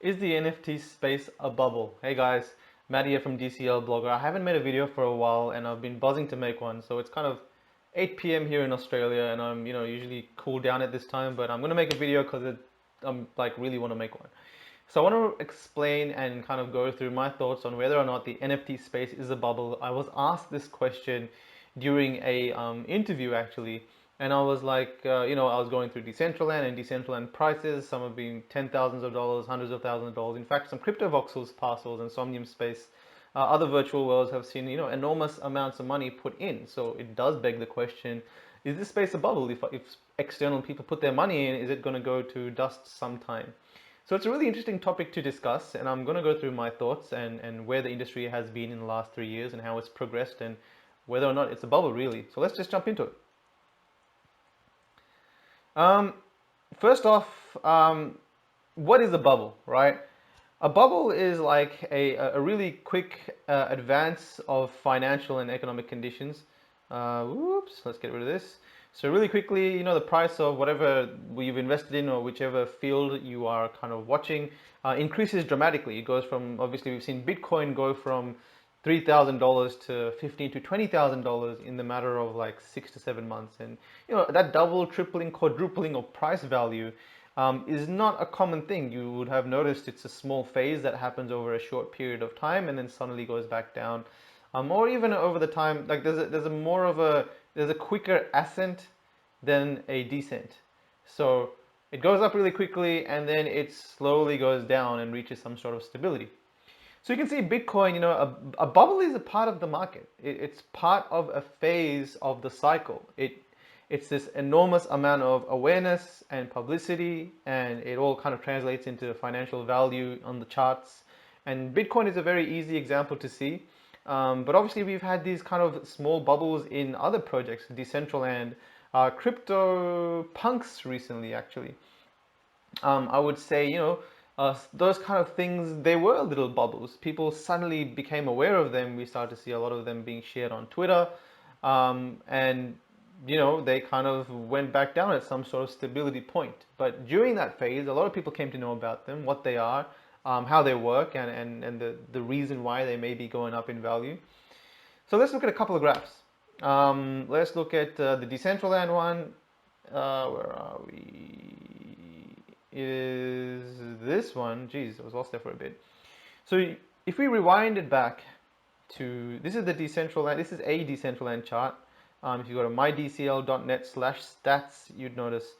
Is the NFT space a bubble? Hey guys, Matt here from DCL Blogger. I haven't made a video for a while and I've been buzzing to make one. So it's kind of 8 p.m. here in Australia and I'm, usually cool down at this time, but I'm going to make a video because I'm like really want to make one. So I want to explain and kind of go through my thoughts on whether or not the NFT space is a bubble. I was asked this question during a interview actually, and I was like, I was going through Decentraland and Decentraland prices. Some have been $10,000s, hundreds of thousands of dollars. In fact, some Cryptovoxels parcels and Somnium Space, other virtual worlds have seen enormous amounts of money put in. So it does beg the question: is this space a bubble? If external people put their money in, is it going to go to dust sometime? So it's a really interesting topic to discuss, and I'm going to go through my thoughts and where the industry has been in the last 3 years and how it's progressed and whether or not it's a bubble really. So let's just jump into it. Um, First off, what is a bubble, right? A bubble is like a really quick advance of financial and economic conditions. Whoops, let's get rid of this. So really quickly, the price of whatever you've invested in or whichever field you are kind of watching increases dramatically. It goes from, obviously, we've seen Bitcoin go from $3,000 to $15,000 to $20,000 in the matter of like 6 to 7 months, and that double, tripling, quadrupling of price value is not a common thing. You would have noticed it's a small phase that happens over a short period of time and then suddenly goes back down, or even over the time. Like there's a quicker ascent than a descent. So it goes up really quickly and then it slowly goes down and reaches some sort of stability. So you can see Bitcoin, a bubble is a part of the market. It's part of a phase of the cycle. It's this enormous amount of awareness and publicity, and it all kind of translates into financial value on the charts. And Bitcoin is a very easy example to see. But obviously, we've had these kind of small bubbles in other projects, Decentraland, crypto punks recently, actually. I would say, those kind of things, they were little bubbles. People suddenly became aware of them. We started to see a lot of them being shared on Twitter. And, they kind of went back down at some sort of stability point. But during that phase, a lot of people came to know about them, what they are, how they work, and the reason why they may be going up in value. So let's look at a couple of graphs. Let's look at the Decentraland one. Where are we? Is this one. Geez, I was lost there for a bit. So if we rewind it back to, this is the Decentraland, this is a Decentraland chart. If you go to mydcl.net/stats, you'd notice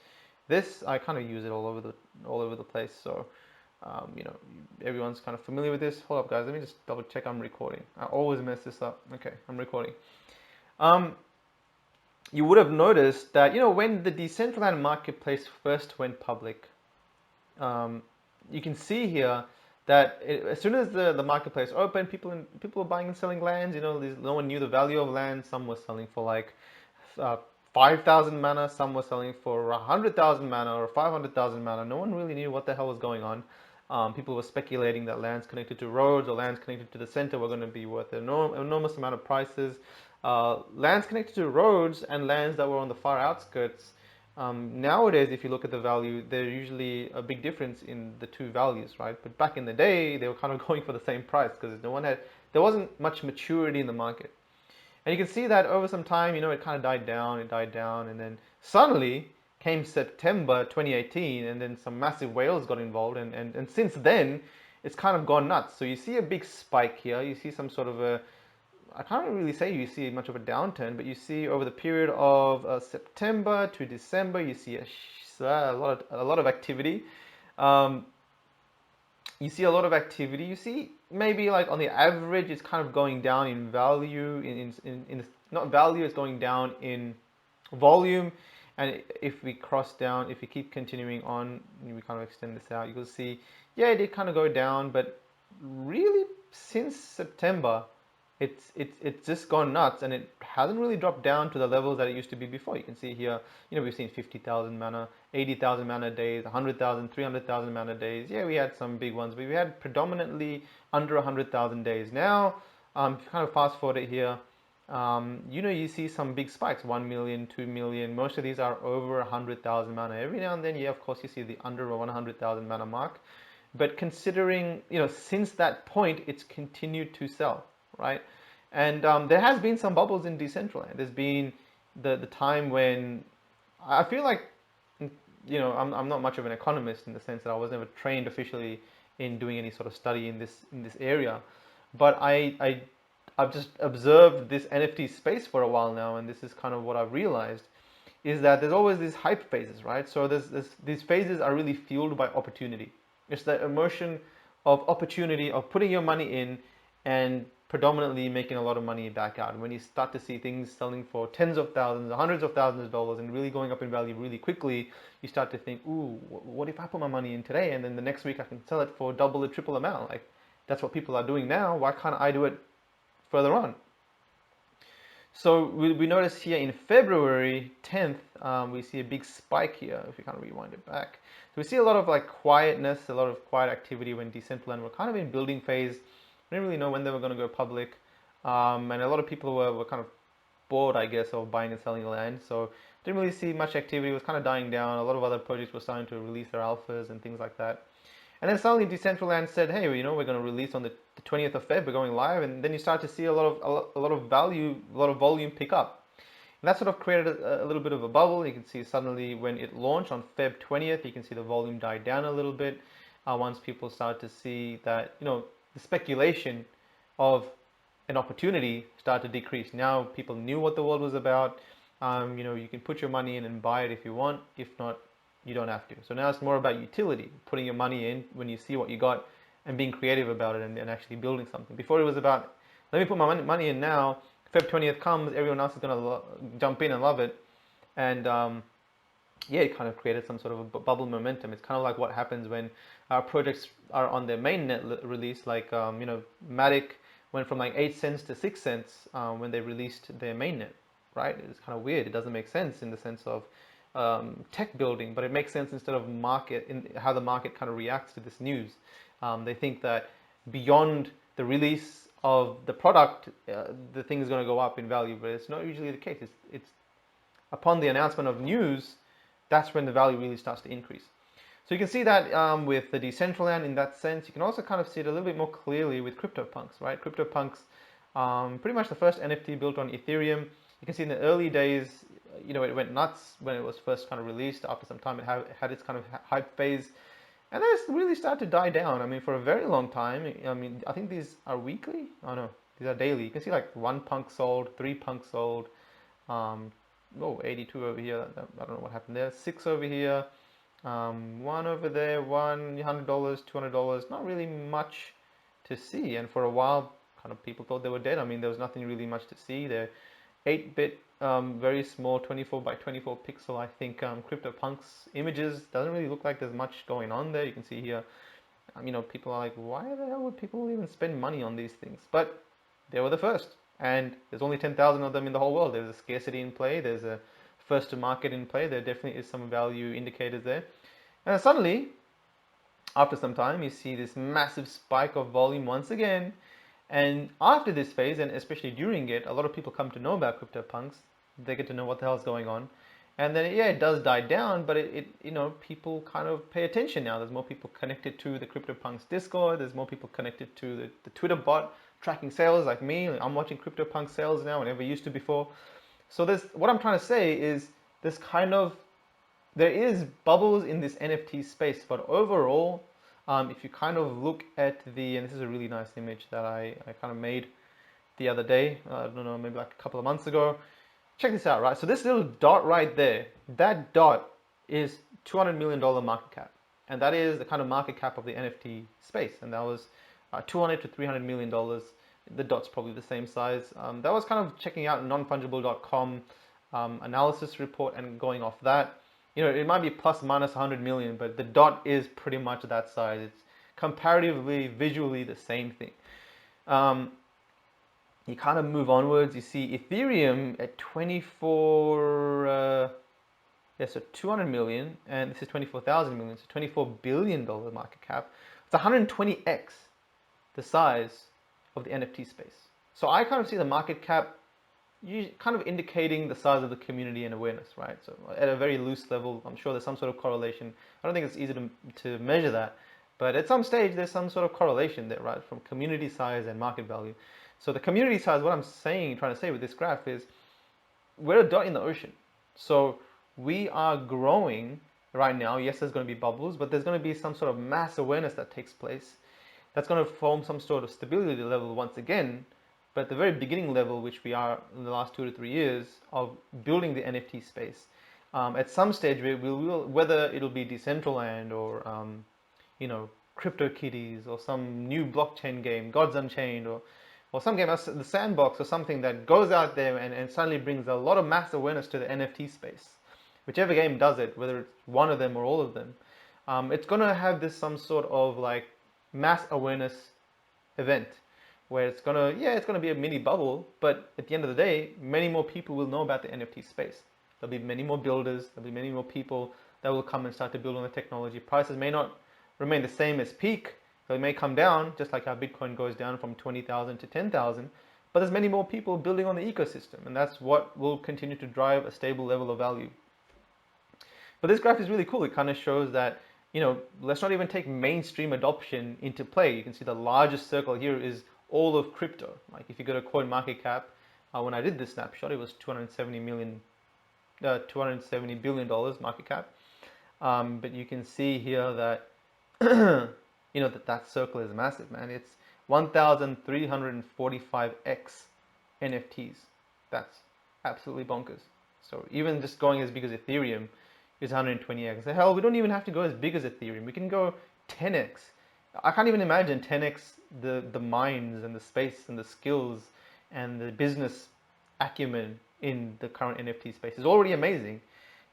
this. I kind of use it all over the place. So, everyone's kind of familiar with this. Hold up, guys. Let me just double check I'm recording. I always mess this up. Okay, I'm recording. You would have noticed that, when the Decentraland marketplace first went public, you can see here that as soon as the marketplace opened, people were buying and selling lands. No one knew the value of land. Some were selling for like 5,000 mana. Some were selling for 100,000 mana or 500,000 mana. No one really knew what the hell was going on. People were speculating that lands connected to roads or lands connected to the center were going to be worth an enormous amount of prices. Lands connected to roads and lands that were on the far outskirts. Nowadays, if you look at the value, there's usually a big difference in the two values, right? But back in the day, they were kind of going for the same price because there wasn't much maturity in the market. And you can see that over some time, it kind of died down, and then suddenly came September 2018, and then some massive whales got involved, and since then, it's kind of gone nuts. So you see a big spike here, you see some sort of I can't really say you see much of a downturn, but you see over the period of September to December, you see a lot of activity. You see a lot of activity. You see maybe like on the average, it's kind of going down in value. In not value, it's going down in volume. And if we if we keep continuing on, we kind of extend this out, you will see, yeah, it did kind of go down, but really since September, it's just gone nuts, and it hasn't really dropped down to the levels that it used to be before. You can see here, we've seen 50,000 mana, 80,000 mana days, 100,000, 300,000 mana days. Yeah, we had some big ones, but we had predominantly under 100,000 days. Now, if you kind of fast forward it here, you see some big spikes, 1 million, 2 million. Most of these are over 100,000 mana. Every now and then, yeah, of course, you see the under 100,000 mana mark. But considering, since that point, it's continued to sell, right? And there has been some bubbles in Decentraland. There's been the time when I feel like, I'm not much of an economist in the sense that I was never trained officially in doing any sort of study in this area, but I've just observed this NFT space for a while now, and this is kind of what I've realized is that there's always these hype phases, right? So these phases are really fueled by opportunity. It's the emotion of opportunity of putting your money in and predominantly making a lot of money back out. When you start to see things selling for tens of thousands, hundreds of thousands of dollars, and really going up in value really quickly, you start to think, ooh, what if I put my money in today and then the next week I can sell it for double or triple amount? Like, that's what people are doing now. Why can't I do it further on? So we notice here in February 10th, we see a big spike here. If we kind of rewind it back, so we see a lot of like quietness, a lot of quiet activity when Decentraland were kind of in building phase. We didn't really know when they were going to go public, and a lot of people were kind of bored, I guess, of buying and selling land. So didn't really see much activity. It was kind of dying down. A lot of other projects were starting to release their alphas and things like that. And then suddenly Decentraland said, hey, we're going to release on the 20th of Feb, we're going live. And then you start to see a lot of value, a lot of volume pick up. And that sort of created a little bit of a bubble. You can see suddenly when it launched on Feb 20th, you can see the volume died down a little bit. Once people start to see that, the speculation of an opportunity started to decrease. Now people knew what the world was about. You can put your money in and buy it if you want. If not, you don't have to. So now it's more about utility, putting your money in when you see what you got and being creative about it and actually building something. Before it was about, let me put my money in now. Feb 20th comes, everyone else is going to jump in and love it. And it kind of created some sort of a bubble momentum. It's kind of like what happens when our projects are on their mainnet release, like, Matic went from like 8 cents to 6 cents when they released their mainnet, right? It's kind of weird. It doesn't make sense in the sense of tech building, but it makes sense instead of market, in how the market kind of reacts to this news. They think that beyond the release of the product, the thing is going to go up in value, but it's not usually the case. It's upon the announcement of news, that's when the value really starts to increase. So you can see that with the Decentraland in that sense. You can also kind of see it a little bit more clearly with CryptoPunks, right? CryptoPunks, pretty much the first NFT built on Ethereum. You can see in the early days, it went nuts when it was first kind of released. After some time, it had its kind of hype phase. And then it's really started to die down. I mean, for a very long time, I think these are weekly. Oh no, these are daily. You can see like 1 punk sold, 3 punks sold. 82 over here. I don't know what happened there. 6 over here. 1 over there. $100, $200. Not really much to see. And for a while, kind of people thought they were dead. I mean, there was nothing really much to see. They're 8-bit, very small, 24 by 24 pixel. I think CryptoPunks images doesn't really look like there's much going on there. You can see here. People are like, why the hell would people even spend money on these things? But they were the first. And there's only 10,000 of them in the whole world. There's a scarcity in play. There's a first to market in play. There definitely is some value indicators there. And suddenly, after some time, you see this massive spike of volume once again. And after this phase, and especially during it, a lot of people come to know about CryptoPunks. They get to know what the hell is going on. And then, it does die down, but people kind of pay attention now. There's more people connected to the CryptoPunks Discord. There's more people connected to the Twitter bot tracking sales like me. I'm watching CryptoPunk sales now, I never used to before. So what I'm trying to say is there is bubbles in this NFT space, but overall, if you kind of look at and this is a really nice image that I kind of made the other day, I don't know, maybe like a couple of months ago. Check this out, right? So this little dot right there, that dot is $200 million market cap. And that is the kind of market cap of the NFT space. And that was $200 to $300 million. The dot's probably the same size. That was kind of checking out nonfungible.com analysis report and going off that. It might be plus minus 100 million, but the dot is pretty much that size. It's comparatively, visually the same thing. You kind of move onwards. You see Ethereum at 24, so 200 million, and this is 24,000 million, so $24 billion market cap. It's 120x the size of the NFT space. So I kind of see the market cap kind of indicating the size of the community and awareness, right? So at a very loose level, I'm sure there's some sort of correlation. I don't think it's easy to measure that, But at some stage, there's some sort of correlation there, right, from community size and market value. So the community size, what I'm trying to say with this graph is we're a dot in the ocean. So we are growing right now. Yes, there's going to be bubbles, but there's going to be some sort of mass awareness that takes place. That's going to form some sort of stability level once again. But at the very beginning level, which we are in the last 2 to 3 years of building the NFT space, at some stage we will, whether it'll be Decentraland or CryptoKitties or some new blockchain game, Gods Unchained, or some game, the Sandbox or something that goes out there and suddenly brings a lot of mass awareness to the NFT space. Whichever game does it, whether it's one of them or all of them, it's going to have this some sort of like mass awareness event where it's going to be a mini bubble, but at the end of the day, many more people will know about the NFT space. There'll be many more builders, there'll be many more people that will come and start to build on the technology. Prices may not remain the same as peak, so it may come down, just like how Bitcoin goes down from 20,000 to 10,000, but there's many more people building on the ecosystem, and that's what will continue to drive a stable level of value. But this graph is really cool. It kind of shows that, let's not even take mainstream adoption into play. You can see the largest circle here is all of crypto. Like if you go to CoinMarketCap, when I did this snapshot, it was $270 billion market cap. But you can see here that that circle is massive, man. It's 1,345x NFTs. That's absolutely bonkers. So even just going as big as Ethereum is 120x. Hell, we don't even have to go as big as Ethereum. We can go 10x. I can't even imagine 10x the minds and the space and the skills and the business acumen in the current NFT space. Is already amazing.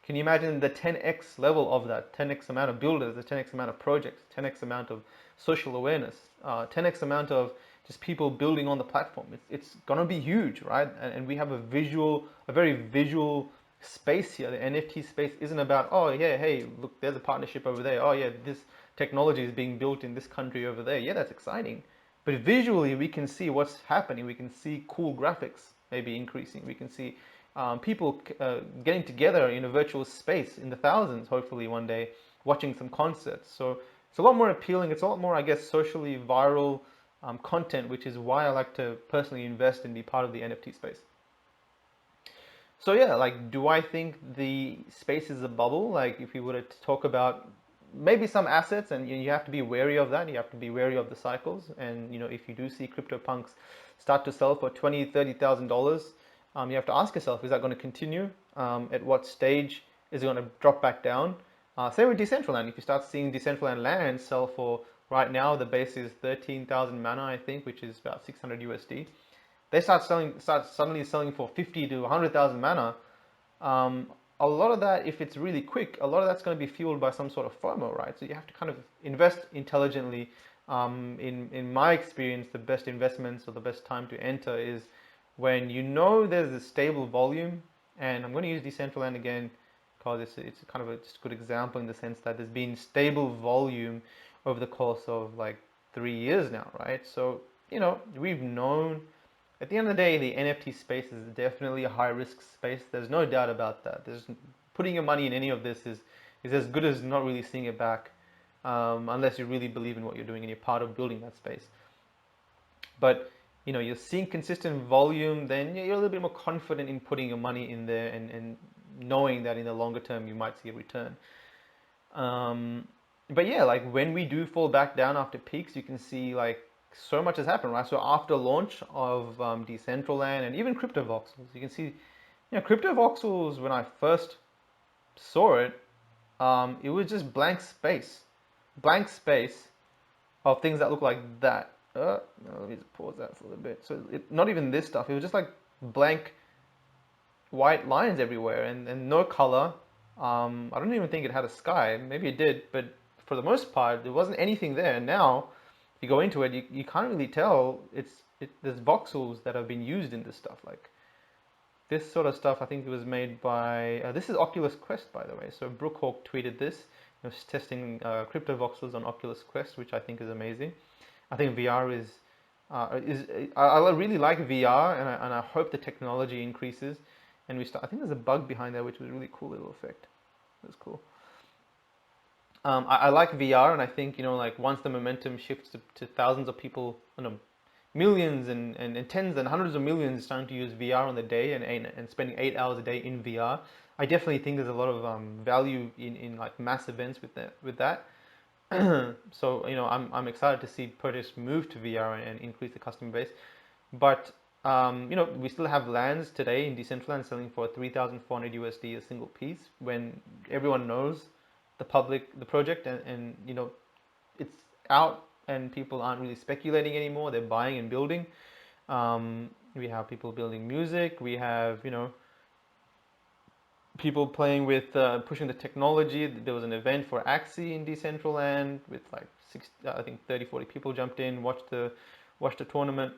Can you imagine the 10x level of that? 10x amount of builders, the 10x amount of projects, 10x amount of social awareness, 10x amount of just people building on the platform. It's gonna be huge, right? And we have a very visual space here. The NFT space isn't about, oh yeah, hey, look, there's a partnership over there. Oh yeah, this technology is being built in this country over there. Yeah, that's exciting. But visually, we can see what's happening. We can see cool graphics maybe increasing. We can see people getting together in a virtual space in the thousands, hopefully one day, watching some concerts. So it's a lot more appealing. It's a lot more, I guess, socially viral content, which is why I like to personally invest and be part of the NFT space. So yeah, like, do I think the space is a bubble? Like, if we were to talk about maybe some assets, and you have to be wary of that. You have to be wary of the cycles. And if you do see CryptoPunks start to sell for $20,000, $30,000, you have to ask yourself, is that going to continue? At what stage is it going to drop back down? Same with Decentraland. If you start seeing Decentraland land sell for, right now the base is 13,000 mana, I think, which is about 600 USD. They start suddenly selling for 50 to 100,000 mana. A lot of that, if it's really quick, a lot of that's going to be fueled by some sort of FOMO, right? So you have to kind of invest intelligently. In my experience, the best investments or the best time to enter is when there's a stable volume. And I'm going to use Decentraland again because it's kind of a just good example in the sense that there's been stable volume over the course of like 3 years now, right? So we've known. At the end of the day, the NFT space is definitely a high-risk space. There's no doubt about that. Putting your money in any of this is as good as not really seeing it back, unless you really believe in what you're doing and you're part of building that space. But you're seeing consistent volume, then you're a little bit more confident in putting your money in there and knowing that in the longer term you might see a return. But yeah, like when we do fall back down after peaks, you can see like so much has happened, right? So after launch of Decentraland and even Cryptovoxels, you can see, Cryptovoxels, when I first saw it, it was just blank space of things that look like that. No, let me just pause that for a little bit. So not even this stuff. It was just like blank white lines everywhere and no color. I don't even think it had a sky. Maybe it did, but for the most part, there wasn't anything there. And now, if you go into it, you can't really tell. There's voxels that have been used in this stuff. Like this sort of stuff, I think it was made by. This is Oculus Quest, by the way. So Brookhawk tweeted this. He was testing Cryptovoxels on Oculus Quest, which I think is amazing. I think VR is. I really like VR, and I hope the technology increases. And I think there's a bug behind there, which was a really cool little effect. That's cool. I like VR, and I think like once the momentum shifts to thousands of people, millions and tens and hundreds of millions starting to use VR on the day and spending 8 hours a day in VR, I definitely think there's a lot of value in like mass events with that. So I'm excited to see protests move to VR and increase the customer base. But we still have lands today in Decentraland selling for 3,400 USD a single piece when everyone knows the project, and it's out and people aren't really speculating anymore. They're buying and building. We have people building music. We have people playing with pushing the technology. There was an event for Axie in Decentraland with like I think 30, 40 people jumped in, watched the tournament.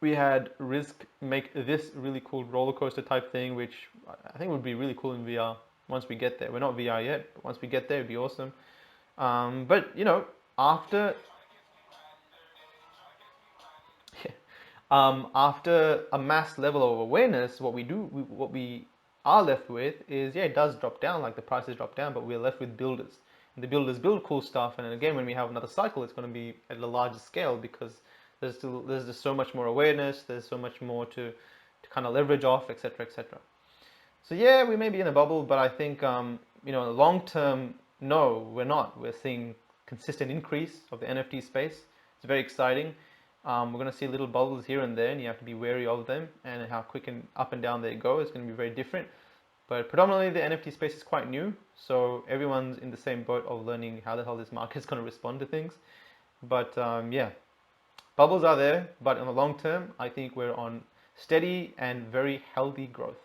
We had Risk make this really cool roller coaster type thing, which I think would be really cool in VR once we get there. We're not VR yet, but once we get there, it'd be awesome. But after after a mass level of awareness, what we are left with is, yeah, it does drop down, like the prices drop down, but we're left with builders. And the builders build cool stuff, and then again, when we have another cycle, it's going to be at a larger scale because there's just so much more awareness, there's so much more to kind of leverage off, etc., etc. So yeah, we may be in a bubble, but I think long term, no, we're not. We're seeing consistent increase of the NFT space. It's very exciting. We're going to see little bubbles here and there, and you have to be wary of them and how quick and up and down they go. It's going to be very different. But predominantly, the NFT space is quite new, so everyone's in the same boat of learning how the hell this market is going to respond to things. But yeah, bubbles are there, but in the long term, I think we're on steady and very healthy growth.